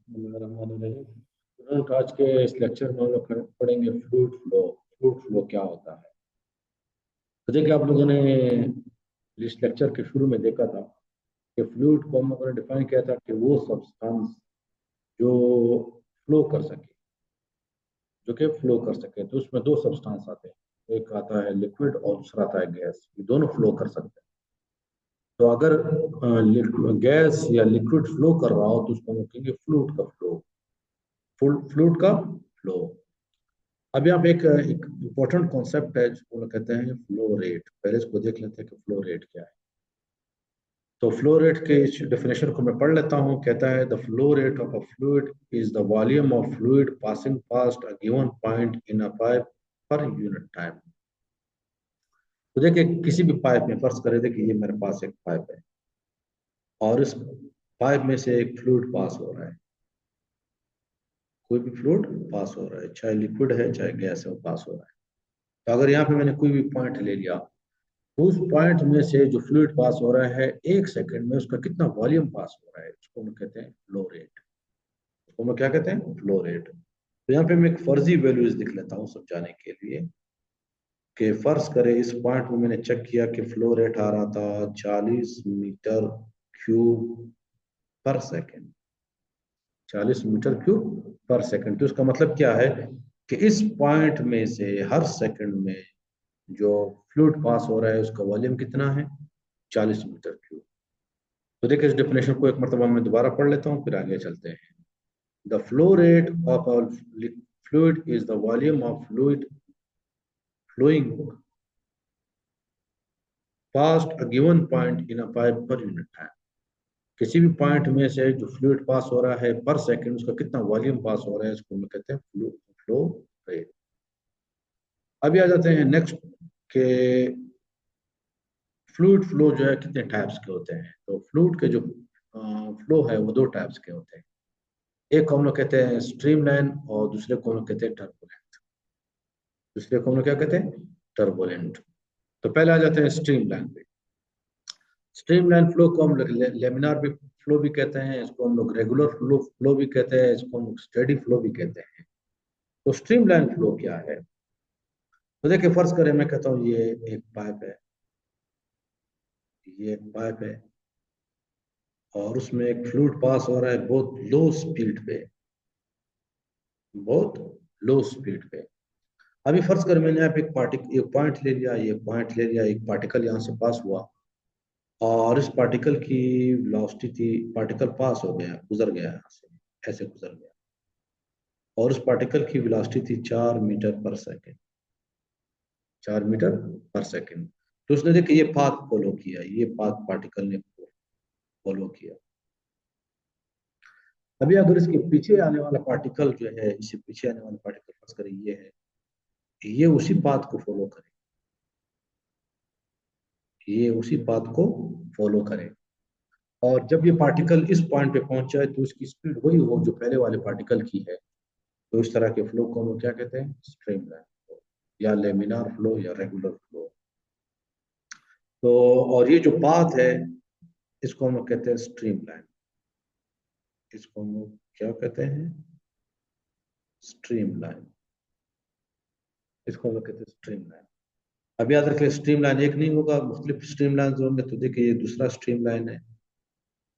Student, आज के इस लेक्चर में हम लोग पढ़ेंगे फ्लूइड फ्लो। फ्लूइड फ्लो क्या होता है? तो देखिए, आप लोगों ने इस लेक्चर के शुरू में देखा था कि फ्लूइड को हम लोगों ने डिफाइन किया था कि वो सब्सटेंस जो फ्लो कर सके, तो उसमें दो सब्सटेंस आते हैं। एक आता है लिक्विड और दूसरा आता है गैस। ये दोनों फ्लो कर सकते हैं। तो अगर गैस या लिक्विड फ्लो कर रहा हो तो उसको हम कहेंगे फ्लूइड का फ्लो। फ्लूइड का फ्लो। अब यहाँ पे एक इम्पोर्टेंट कॉन्सेप्ट है जिसको लोग कहते हैं फ्लो रेट। पहले इसको देख लेते हैं कि फ्लो रेट क्या है। तो फ्लो रेट के इस डेफिनेशन को मैं पढ़ लेता हूँ। कहता है the flow rate of a fluid is the volume of fluid passing past a given point in a pipe per unit time. तो देखिए, किसी भी पाइप में फर्ज करे थे कि ये मेरे पास एक पाइप है और इस पाइप में से एक फ्लूइड पास हो रहा है। कोई भी फ्लूइड पास हो रहा है, चाहे लिक्विड है चाहे गैस है, वो पास हो रहा है। तो अगर यहाँ पे मैंने कोई भी पॉइंट ले लिया, उस पॉइंट में से जो फ्लूइड पास हो रहा है एक सेकंड में उसका कितना वॉल्यूम पास हो रहा है, उसको हम कहते हैं फ्लो रेट। उसको हम क्या कहते हैं? Flow rate. तो यहाँ पे मैं एक फर्जी वैल्यूज लिख लेता हूँ समझाने के लिए कि फर्ज करें इस पॉइंट में मैंने चेक किया कि फ्लो रेट आ रहा था 40 मीटर क्यूब पर सेकेंड। 40 मीटर क्यूब पर सेकेंड। तो इसका मतलब क्या है कि इस पॉइंट में से हर सेकंड में जो फ्लूइड पास हो रहा है उसका वॉल्यूम कितना है? 40 मीटर क्यूब। तो देखिए, इस डेफिनेशन को एक मरतबा मैं दोबारा पढ़ लेता हूँ, फिर आगे चलते हैं। The flow rate of a fluid is the volume of fluid flowing past a given point in a pipe per unit time. किसी भी पॉइंट में से जो फ्लूइड पास हो रहा है पर सेकंड, उसका कितना वॉल्यूम पास हो रहा है, इसको हम कहते हैं फ्लो रेट। अभी आ जाते हैं नेक्स्ट के फ्लूइड फ्लो जो है कितने टाइप्स के होते हैं। तो फ्लूइड के जो फ्लो है वो दो टाइप्स के होते हैं। एक को हम लोग कहते हैं स्ट्रीमलाइन और दूसरे को हम लोग कहते हैं टर्बुलेंट। दूसरे को हम लोग क्या कहते हैं? टर्बुलेंट। तो पहले आ जाते हैं स्ट्रीमलाइन पे। स्ट्रीमलाइन फ्लो को हम लोग लेमिनार भी फ्लो भी कहते हैं, इसको हम लोग रेगुलर फ्लो भी कहते हैं, इसको हम लोग स्टेडी फ्लो भी कहते हैं। तो स्ट्रीमलाइन फ्लो क्या है? तो देखिए, फर्ज करें मैं कहता हूँ ये एक पाइप है, ये एक पाइप है और उसमें एक फ्लूइड पास हो रहा है बहुत लो स्पीड पे, बहुत लो स्पीड पे। अभी फर्ज कर मैंने यहाँ पे एक पॉइंट ले लिया, ये पॉइंट ले लिया, एक पार्टिकल यहाँ से पास हुआ और इस पार्टिकल की वेलोसिटी थी, पार्टिकल पास हो गया, गुजर गया यहाँ से, ऐसे गुजर गया और उस पार्टिकल की वेलोसिटी थी 4 मीटर पर सेकेंड। 4 मीटर पर सेकेंड। तो उसने देखिए ये पाथ फॉलो किया, ये पाथ पार्टिकल ने फॉलो किया। अभी अगर इसके पीछे आने वाला पार्टिकल जो है, इससे पीछे आने वाला पार्टिकल फर्ज करें ये है, ये उसी पाथ को फॉलो करे, ये उसी पाथ को फॉलो करे और जब ये पार्टिकल इस पॉइंट पे पहुंच जाए तो उसकी स्पीड वही हो जो पहले वाले पार्टिकल की है। तो इस तरह के फ्लो को हम लोग क्या कहते हैं? स्ट्रीमलाइन फ्लो या लेमिनार फ्लो या रेगुलर फ्लो। तो और ये जो पाथ है इसको हम लोग कहते हैं स्ट्रीमलाइन। इसको हम लोग क्या कहते हैं? स्ट्रीमलाइन। इसको हम लोग कहते हैं स्ट्रीमलाइन। अब याद रखिए, स्ट्रीमलाइन एक नहीं होगा, मुख्तलिफ स्ट्रीमलाइन होंगे। तो देखिए, ये दूसरा स्ट्रीमलाइन है,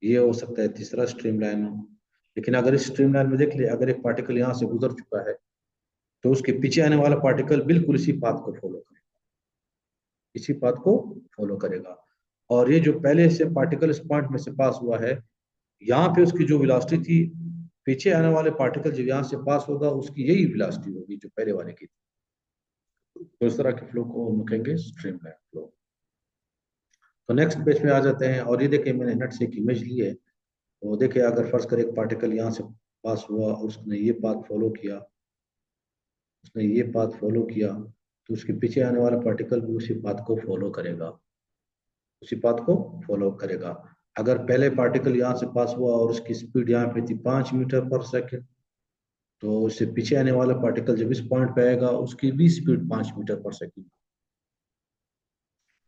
ये हो सकता है तीसरा स्ट्रीमलाइन हो। लेकिन अगर इस स्ट्रीमलाइन में देख लिया, अगर एक पार्टिकल यहाँ से गुजर चुका है तो उसके पीछे आने वाला पार्टिकल बिल्कुल इसी पाथ को फॉलो करेगा, इसी पाथ को फॉलो करेगा। और ये जो पहले से पार्टिकल इस पॉइंट में से पास हुआ है, यहाँ पे उसकी जो वेलोसिटी थी, पीछे आने वाले पार्टिकल जब यहाँ से पास होगा उसकी यही वेलोसिटी होगी जो पहले वाले की थी। तो इस तरह के फ्लो को हम कहेंगे स्ट्रीमलाइन फ्लो। तो नेक्स्ट पेज पे आ जाते हैं और ये देखिए, मैंने नेट से एक इमेज ली है। तो देखिए, अगर फर्ज कर एक पार्टिकल यहाँ से पास हुआ और उसने ये पाथ फॉलो किया, उसने ये पाथ फॉलो किया, तो उसके पीछे आने वाला पार्टिकल भी उसी पाथ को फॉलो करेगा, उसी पाथ को फॉलो करेगा। अगर पहले पार्टिकल यहाँ से पास हुआ और उसकी स्पीड यहाँ पे थी 5 मीटर पर सेकेंड, तो उससे पीछे आने वाला पार्टिकल जब इस पॉइंट पे आएगा उसकी भी स्पीड 5 मीटर पर सेकेंड।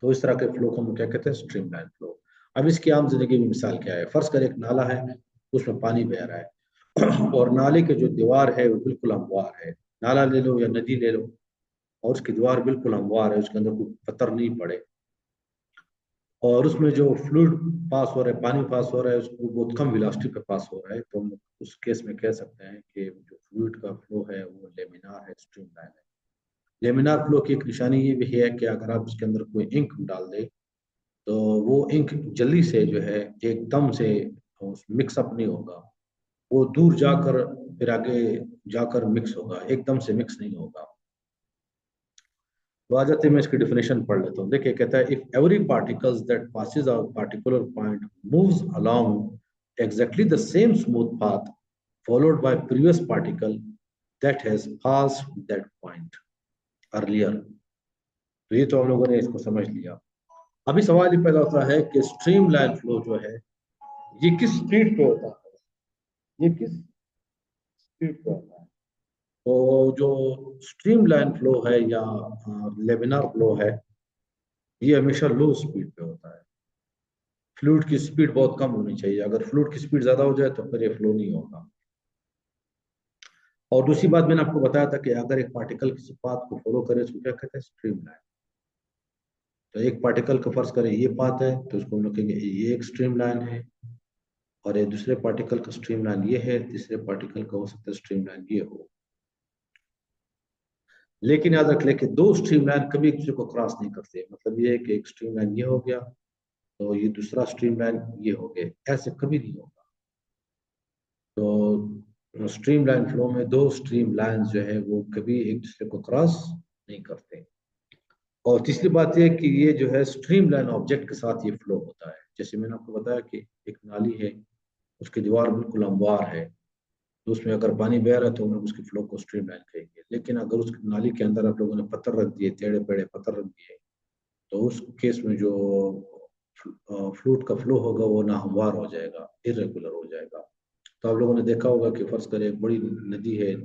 तो इस तरह के फ्लो को हम क्या कहते हैं? Streamline flow. अब इसकी आम जिंदगी में मिसाल क्या है? फर्ज कर एक नाला है, उसमें पानी बह रहा है और नाले के जो दीवार है वो बिल्कुल हमवार है। नाला ले लो या नदी ले लो, और उसकी दीवार बिल्कुल हमवार है, उसके अंदर कोई पत्थर नहीं पड़े, और उसमें जो फ्लूइड पास हो रहा है, पानी पास हो रहा है, उसको बहुत कम वेलोसिटी पे पास हो रहा है, तो हम उस केस में कह सकते हैं कि जो फ्लूइड का फ्लो है वो लेमिनार है, स्ट्रीमलाइन है। लेमिनार फ्लो की एक निशानी ये भी है कि अगर आप उसके अंदर कोई इंक डाल दे तो वो इंक जल्दी से जो है एकदम से मिक्सअप नहीं होगा, वो दूर जाकर फिर आगे जाकर मिक्स होगा, एकदम से मिक्स नहीं होगा। तो आ जाते हैं, मैं इसकी डेफिनेशन पढ़ लेता हूँ। देखिए कहता है, if every particles that passes a particular point moves along exactly the same smooth path followed by previous particle that has passed that point earlier. तो ये तो हम लोगों ने इसको समझ लिया। अभी सवाल ये पैदा होता है कि स्ट्रीम लाइन फ्लो जो है ये किस स्पीड पे होता है, ये किस स्पीड पे होता है। तो जो स्ट्रीम लाइन फ्लो है या लेमिनार फ्लो है, ये हमेशा लो स्पीड पे होता है। फ्लूइड की स्पीड बहुत कम होनी चाहिए, अगर फ्लूइड की स्पीड ज्यादा हो जाए तो फिर ये फ्लो नहीं होगा। और दूसरी बात मैंने आपको बताया था कि अगर एक पार्टिकल किसी पाथ को फॉलो करे उसको क्या कहते हैं, स्ट्रीम लाइन। तो एक पार्टिकल का फर्ज करें ये पाथ है, तो उसको हम लोग कहेंगे ये एक स्ट्रीम लाइन है, और ये दूसरे पार्टिकल का स्ट्रीम लाइन ये है, तीसरे पार्टिकल का हो सकता है स्ट्रीम लाइन ये हो। लेकिन याद रख ले कि दो स्ट्रीम लाइन कभी एक दूसरे को क्रॉस नहीं करते, मतलब ये है कि एक स्ट्रीम लाइन ये हो गया तो ये दूसरा स्ट्रीम लाइन ये हो गया, ऐसे कभी नहीं होगा। तो स्ट्रीम लाइन फ्लो में दो स्ट्रीम लाइन जो है वो कभी एक दूसरे को क्रॉस नहीं करते। और तीसरी बात यह कि ये जो है स्ट्रीम लाइन ऑब्जेक्ट के साथ ये फ्लो होता है। जैसे मैंने आपको बताया कि एक नाली है, उसकी दीवार बिल्कुल हमवार है, तो उसमें अगर पानी बह रहा है तो हम लोग उसकी फ्लो को स्ट्रीम लाइन कहेंगे। लेकिन अगर उस नाली के अंदर आप लोगों ने पत्थर रख दिए, टेढ़े पेढ़े पत्थर रख दिए, तो उस केस में जो फ्लूइड का फ्लो होगा वो ना हमवार हो जाएगा, इरेगुलर हो जाएगा। तो आप लोगों ने देखा होगा कि फर्ज करें एक बड़ी नदी है,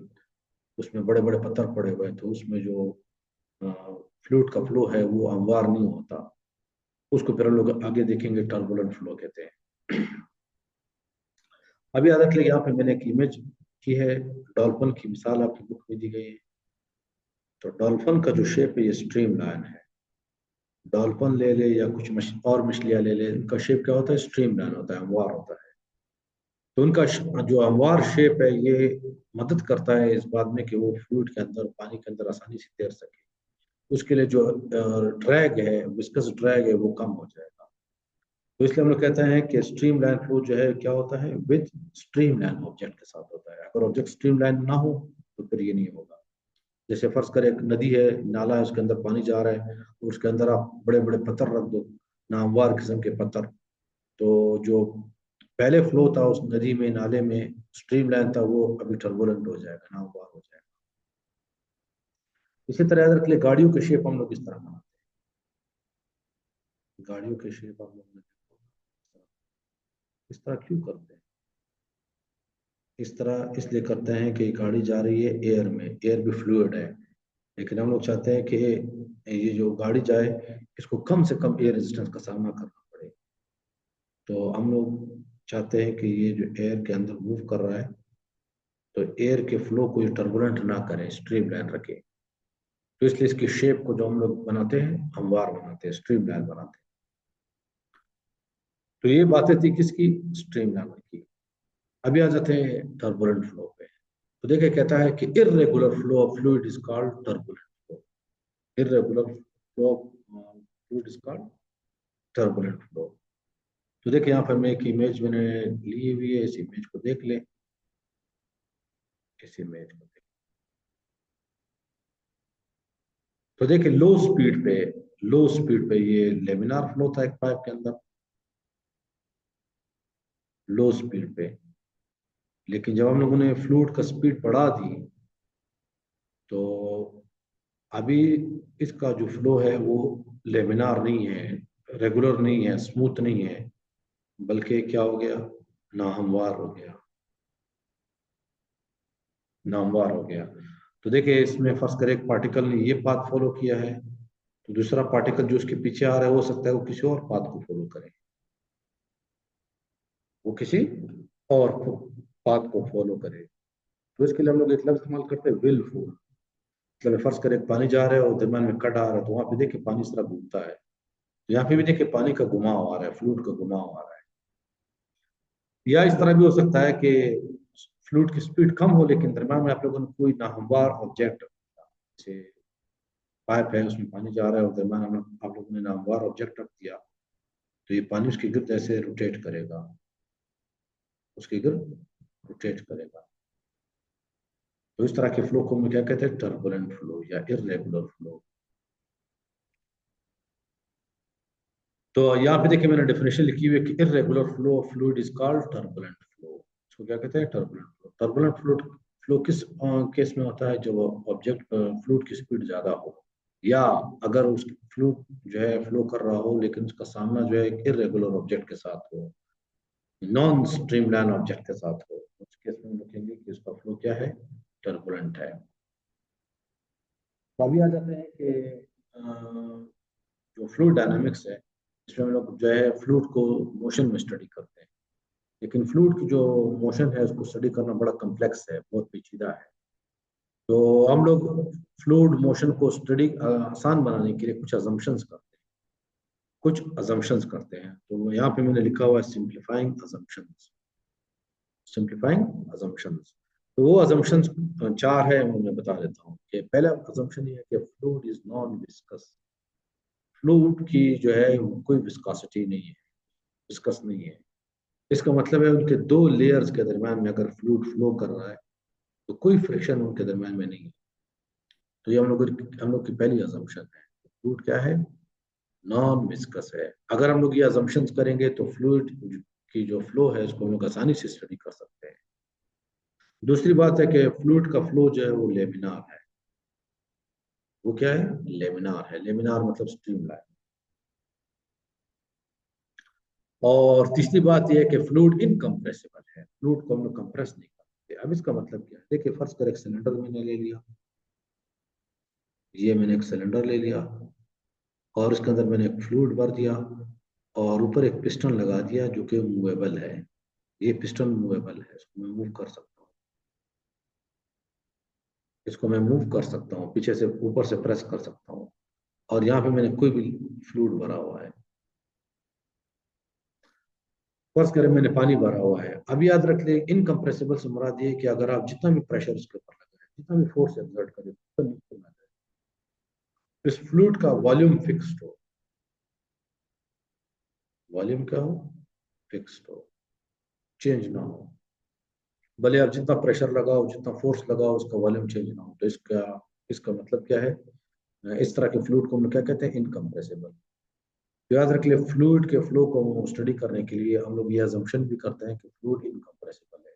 उसमें बड़े बड़े पत्थर पड़े हुए हैं, तो उसमें जो फ्लूइड का फ्लो है वो हमवार नहीं होता, उसको फिर हम लोग आगे देखेंगे टर्बुलेंट फ्लो कहते हैं। अभी याद रखिए, यहाँ पे मैंने एक इमेज की है, डॉल्फिन की मिसाल आपकी बुक में दी गई है। तो डॉल्फिन का जो शेप है ये स्ट्रीम लाइन है। डॉल्फिन ले ले या कुछ और मछलियां ले ले, इनका शेप क्या होता है, स्ट्रीम लाइन होता है, हमवार होता है। तो उनका जो हमवार शेप है ये मदद करता है इस बात में कि वो फ्लूइड के अंदर, पानी के अंदर आसानी से तैर सके। उसके लिए जो ड्रैग है, विस्कस ड्रैग है, वो कम हो जाएगा। तो इसलिए हम लोग कहते हैं कि स्ट्रीम लाइन फ्लो जो है क्या होता है, विद स्ट्रीम लाइन ऑब्जेक्ट के साथ होता है। अगर ऑब्जेक्ट स्ट्रीम लाइन ना हो तो फिर ये नहीं होगा। जैसे फर्ज करें एक नदी है, नाला है, उसके अंदर पानी जा रहा है, और उसके अंदर आप बड़े बड़े पत्थर रख दो, नामवार किस्म के पत्थर, तो जो पहले फ्लो था उस नदी में, नाले में, स्ट्रीम लाइन था, वो अभी टर्बुलेंट हो जाएगा, नामवार हो जाएगा। इसी तरह याद रख ले, गाड़ियों के शेप हम लोग इस तरह बनाते हैं। गाड़ियों के शेप हम लोग इस तरह क्यों करते हैं, इस तरह इसलिए करते हैं कि गाड़ी जा रही है एयर में, एयर भी फ्लूइड है, लेकिन हम लोग चाहते हैं कि ये जो गाड़ी जाए इसको कम से कम एयर रेजिस्टेंस का सामना करना पड़े। तो हम लोग चाहते हैं कि ये जो एयर के अंदर मूव कर रहा है तो एयर के फ्लो को ये टर्बुलेंट ना करे, स्ट्रीम लाइन रखे। तो इसलिए इसकी शेप को जो हम लोग बनाते हैं, हमवार बनाते हैं, स्ट्रीम लाइन बनाते हैं। तो ये बातें थी किसकी, स्ट्रीम लाइन की। अभी आ जाते हैं टर्बुलेंट फ्लो पे। तो देखिए कहता है कि irregular flow of fluid is called turbulent flow. Irregular flow of fluid is called turbulent flow. तो देखिए यहाँ पर मैं एक इमेज मैंने ली हुई है, इस इमेज को देख ले, इस इमेज को देख। तो देखिए लो स्पीड पे ये लेमिनार फ्लो था एक पाइप के अंदर, लो स्पीड पे। लेकिन जब हम लोगों ने फ्लूइड का स्पीड बढ़ा दी तो अभी इसका जो फ्लो है वो लेमिनार नहीं है, रेगुलर नहीं है, स्मूथ नहीं है, बल्कि क्या हो गया, नाहमवार हो गया, नामवार हो गया। तो देखिए इसमें फर्स्ट कर एक पार्टिकल ने ये पाथ फॉलो किया है, तो दूसरा पार्टिकल जो उसके पीछे आ रहा है हो सकता है वो किसी और पाथ को फॉलो करे, वो किसी और पाथ को फॉलो करे। तो इसके लिए हम लोग एक लफ्ज इस्तेमाल करते हैं विलफुल। मतलब फर्ज करें पानी जा रहा है और दरम्यान में कट आ रहा है, तो वहां पे देखिए पानी इस तरह घूमता है, तो यहाँ पे भी देखिए पानी का घुमाव आ रहा है, फ्लूइड का घुमाव आ रहा है। या इस तरह भी हो सकता है कि फ्लूइड की स्पीड कम हो लेकिन दरम्यान में आप लोगों ने कोई नाहमवार ऑब्जेक्ट, जैसे पाइप है उसमें पानी जा रहा है और दरम्यान में आप लोगों ने नामवार ऑब्जेक्ट रख दिया, तो ये पानी उसके गिर्द ऐसे रोटेट करेगा, उसके गिर्द रोटेट करेगा। तो इस तरह के फ्लो को हम क्या कहते हैं, टर्बुलेंट फ्लो या इरेगुलर फ्लो। तो यहाँ पे देखिए मैंने डेफिनेशन लिखी हुई है कि irregular flow of fluid is called turbulent flow. इसको क्या कहते हैं, turbulent flow. Turbulent flow flow किस केस में होता है, जब ऑब्जेक्ट फ्लूइड की स्पीड ज्यादा हो, या अगर उस फ्लूइड जो है फ्लो कर रहा हो लेकिन उसका सामना जो है एक इरेगुलर ऑब्जेक्ट के साथ हो, नॉन स्ट्रीमलाइन ऑब्जेक्ट के साथ हो, उस केस में हम लिखेंगे कि उसका फ्लो क्या है, टर्बुलेंट है। तो अभी आ जाते हैं कि जो फ्लूइड डायनामिक्स है, इसमें हम लोग जो है फ्लूइड को मोशन में स्टडी करते हैं, लेकिन फ्लूइड की जो मोशन है उसको स्टडी करना बड़ा कम्प्लेक्स है, बहुत पेचीदा है। तो हम लोग फ्लूइड मोशन को स्टडी आसान बनाने के लिए कुछ अजम्पशंस करते हैं, तो यहाँ पे मैंने लिखा हुआ है सिंप्लीफाइंग अजम्पशंस। सिंप्लीफाइंग अजम्पशंस, तो वो अजम्पशंस चार है, मैं बता देता हूँ कि पहला अजम्पशन ये है कि fluid is non viscous. Fluid की जो है कोई विस्कोसिटी नहीं है, विस्कस नहीं है। इसका मतलब है उनके दो लेयर्स के दरम्यान में अगर फ्लूइड फ्लो कर रहा है तो कोई फ्रिक्शन उनके दरम्यान में नहीं है। तो ये हम लोग की पहली अजम्पशन है, फ्लूइड क्या है, नॉन विस्कस है। अगर हम लोग ये अजम्पशंस करेंगे तो फ्लूइड की जो फ्लो है उसको हम लोग आसानी से स्टडी कर सकते हैं। दूसरी बात है कि फ्लूइड का फ्लो जो है वो लेमिनार है। वो क्या है, लेमिनार है। लेमिनार मतलब स्ट्रीमलाइन। और तीसरी बात यह है कि फ्लूइड इनकम्प्रेसिबल है, फ्लूइड को हम लोग कंप्रेस नहीं करते। अब इसका मतलब क्या है, देखिए फर्ज कर एक सिलेंडर मैंने ले लिया, ये मैंने एक सिलेंडर ले लिया और इसके अंदर मैंने एक फ्लूइड भर दिया और ऊपर एक पिस्टन लगा दिया जो कि मूवेबल है। ये पिस्टन मूवेबल है, इसको मैं मूव कर सकता हूँ, इसको मैं मूव कर सकता हूँ, पीछे से ऊपर से प्रेस कर सकता हूँ। और यहाँ पे मैंने कोई भी फ्लूइड भरा हुआ है, फर्ज करें मैंने पानी भरा हुआ है। अब याद रख ले इनकम्प्रेसिबल से मुराद ये है कि अगर आप जितना भी प्रेशर उसके ऊपर लगाए, जितना भी फोर्स एक्सर्ट करें, तो नीचे ना जाए। इस फ्लूइड का वॉल्यूम फिक्स्ड हो, वॉल्यूम क्या हो, फिक्स्ड हो, चेंज ना हो। भले आप जितना प्रेशर लगाओ, जितना फोर्स लगाओ, उसका वॉल्यूम चेंज ना हो। तो इसका इसका मतलब क्या है, इस तरह के फ्लूइड को हम क्या कहते हैं, इनकम्प्रेसिबल। तो याद रख ले फ्लूइड के फ्लो को स्टडी करने के लिए हम लोग ये अजम्पशन भी करते हैं कि फ्लूइड इनकम्प्रेसिबल है।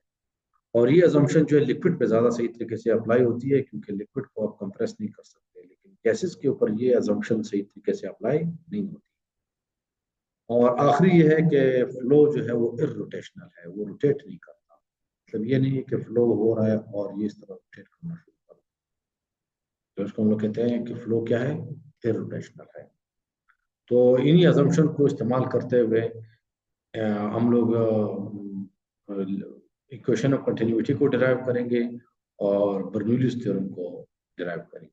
और ये अजम्पशन जो है लिक्विड पे ज्यादा सही तरीके से अप्लाई होती है, क्योंकि लिक्विड को आप कंप्रेस नहीं कर सकते, लेकिन गैसेस के ऊपर ये अजम्पशन सही तरीके से अप्लाई नहीं होती। और आखिरी ये है कि फ्लो जो है वो इरोटेशनल है, वो रोटेट नहीं करता। मतलब ये नहीं है कि फ्लो हो रहा है और ये इस तरह रोटेट करना शुरू कर, तो इसको हम लोग कहते हैं कि फ्लो क्या है, इरोटेशनल है। तो इन्हीं अजम्पशन को इस्तेमाल करते हुए हम लोग इक्वेशन ऑफ कंटिन्यूटी को डिराइव करेंगे और बर्नौलीज थ्योरम को डिराइव करेंगे।